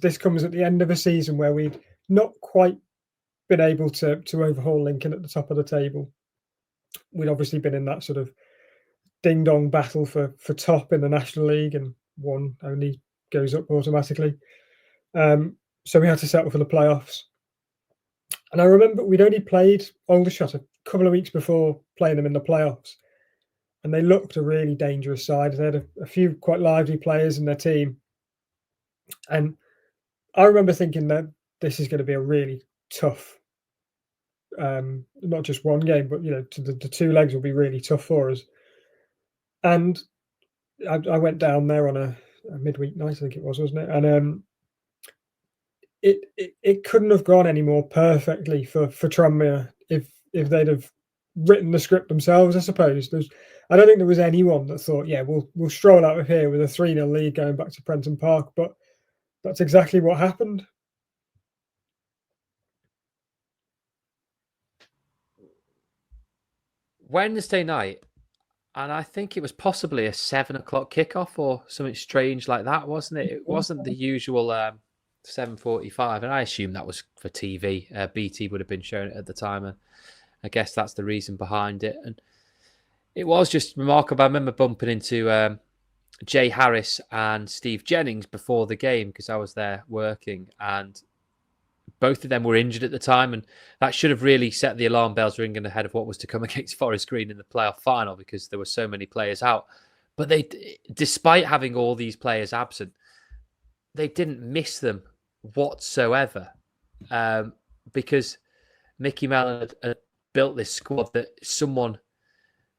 this comes at the end of a season where we'd not quite been able to overhaul Lincoln at the top of the table. We'd obviously been in that sort of ding-dong battle for top in the National League, and one only goes up automatically. So we had to settle for the playoffs. And I remember we'd only played Aldershot a couple of weeks before playing them in the playoffs, and they looked a really dangerous side. They had a few quite lively players in their team. And I remember thinking that this is going to be a really tough, not just one game, but the two legs will be really tough for us. And I went down there on a midweek night, I think it was, wasn't it? And it couldn't have gone any more perfectly for Tranmere if they'd have written the script themselves, I suppose. I don't think there was anyone that thought, yeah, we'll stroll out of here with a 3-0 lead going back to Prenton Park, but that's exactly what happened. Wednesday night, and I think it was possibly a 7:00 kickoff or something strange like that, wasn't it? It wasn't the usual 7:45, and I assume that was for TV. BT would have been showing it at the time, and I guess that's the reason behind it. And it was just remarkable. I remember bumping into Jay Harris and Steve Jennings before the game because I was there working, and both of them were injured at the time, and that should have really set the alarm bells ringing ahead of what was to come against Forest Green in the playoff final because there were so many players out. But they, despite having all these players absent, they didn't miss them whatsoever because Mickey Mellon had built this squad that someone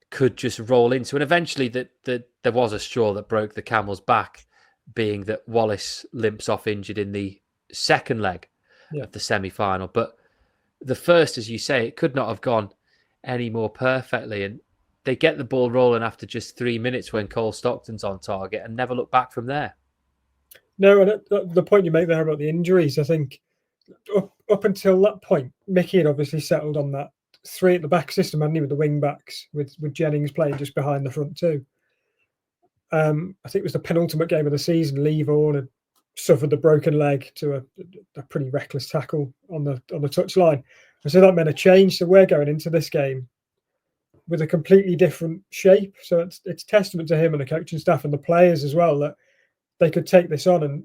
could just roll into. And eventually there was a straw that broke the camel's back, being that Wallace limps off injured in the second leg of the semi-final. But the first, as you say, it could not have gone any more perfectly. And they get the ball rolling after just 3 minutes when Cole Stockton's on target and never look back from there. No, and the point you make there about the injuries, I think up until that point, Mickey had obviously settled on that 3 at the back system, hadn't he, with the wing backs, with Jennings playing just behind the front two. I think it was the penultimate game of the season. Lee Vaughan had suffered the broken leg to a pretty reckless tackle on the touchline. And so that meant a change. So we're going into this game with a completely different shape. So it's testament to him and the coaching staff and the players as well that they could take this on and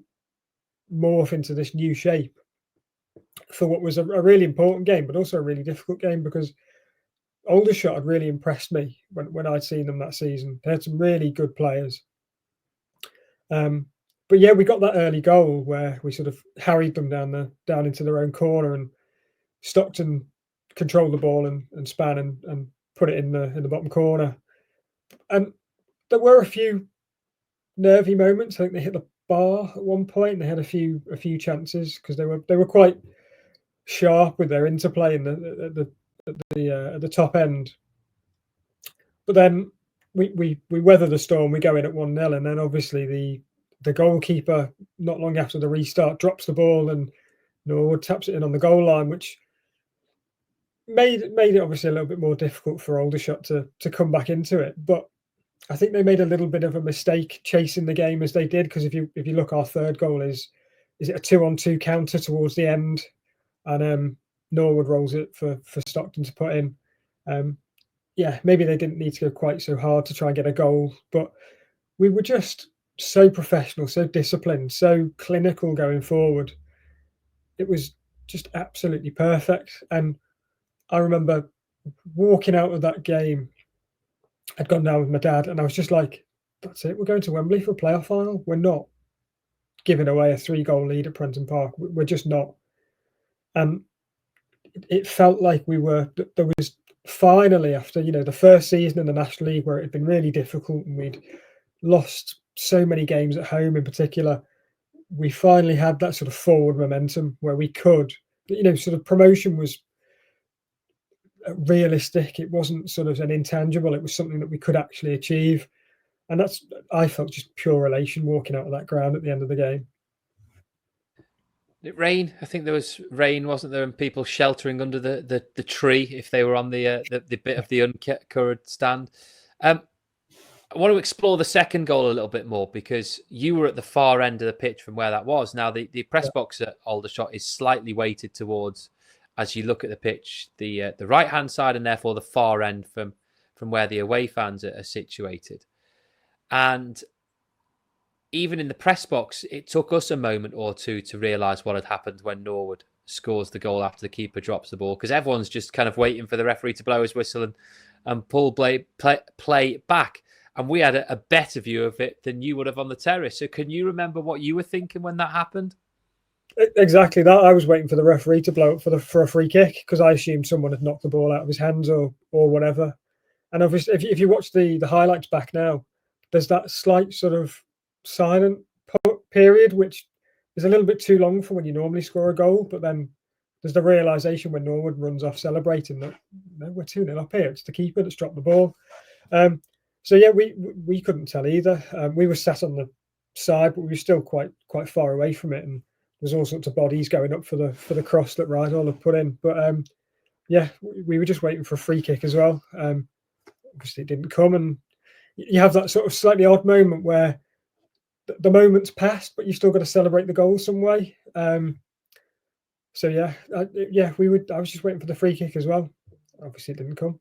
morph into this new shape for what was a really important game, but also a really difficult game because Aldershot had really impressed me when I'd seen them that season. They had some really good players. But yeah, we got that early goal where we sort of harried them down into their own corner, and Stockton controlled the ball and span and put it in the bottom corner. And there were a few nervy moments. I think they hit the bar at one point. And they had a few chances because they were quite sharp with their interplay at the top end. But then we weather the storm. We go in at 1-0, and then obviously the goalkeeper, not long after the restart, drops the ball and Norwood taps it in on the goal line, which made it obviously a little bit more difficult for Aldershot to come back into it. But I think they made a little bit of a mistake chasing the game as they did, because if you look, our third goal is it a 2-on-2 counter towards the end, and Norwood rolls it for Stockton to put in. Yeah, maybe they didn't need to go quite so hard to try and get a goal, but we were just so professional, so disciplined, so clinical going forward. It was just absolutely perfect. And I remember walking out of that game, I'd gone down with my dad, and I was just like, that's it, we're going to Wembley for a playoff final. We're not giving away a 3-goal lead at Prenton Park. We're just not. And it felt like there was finally, after the first season in the National League where it had been really difficult and we'd lost so many games at home in particular, we finally had that sort of forward momentum where we could, sort of promotion was realistic. It wasn't sort of an intangible. It was something that we could actually achieve. And I felt just pure elation walking out of that ground at the end of the game. It rained. I think there was rain, wasn't there? And people sheltering under the tree if they were on the bit of the uncovered stand. I want to explore the second goal a little bit more because you were at the far end of the pitch from where that was. Now, the press box at Aldershot is slightly weighted towards, as you look at the pitch, the right hand side, and therefore the far end from where the away fans are situated. And even in the press box, it took us a moment or two to realise what had happened when Norwood scores the goal after the keeper drops the ball, because everyone's just kind of waiting for the referee to blow his whistle and pull play back. And we had a better view of it than you would have on the terrace. So can you remember what you were thinking when that happened? Exactly that. I was waiting for the referee to blow up for a free kick because I assumed someone had knocked the ball out of his hands or whatever. And obviously, if you watch the highlights back now, there's that slight sort of silent period, which is a little bit too long for when you normally score a goal. But then there's the realization when Norwood runs off celebrating that we're 2-0 up here. It's the keeper that's dropped the ball. So yeah, we couldn't tell either. We were sat on the side, but we were still quite far away from it, and there's all sorts of bodies going up for the cross that Rydal had put in. But yeah, we were just waiting for a free kick as well. Obviously, it didn't come, and you have that sort of slightly odd moment where the moment's passed, but you've still got to celebrate the goal some way. So yeah, I was just waiting for the free kick as well. Obviously, it didn't come.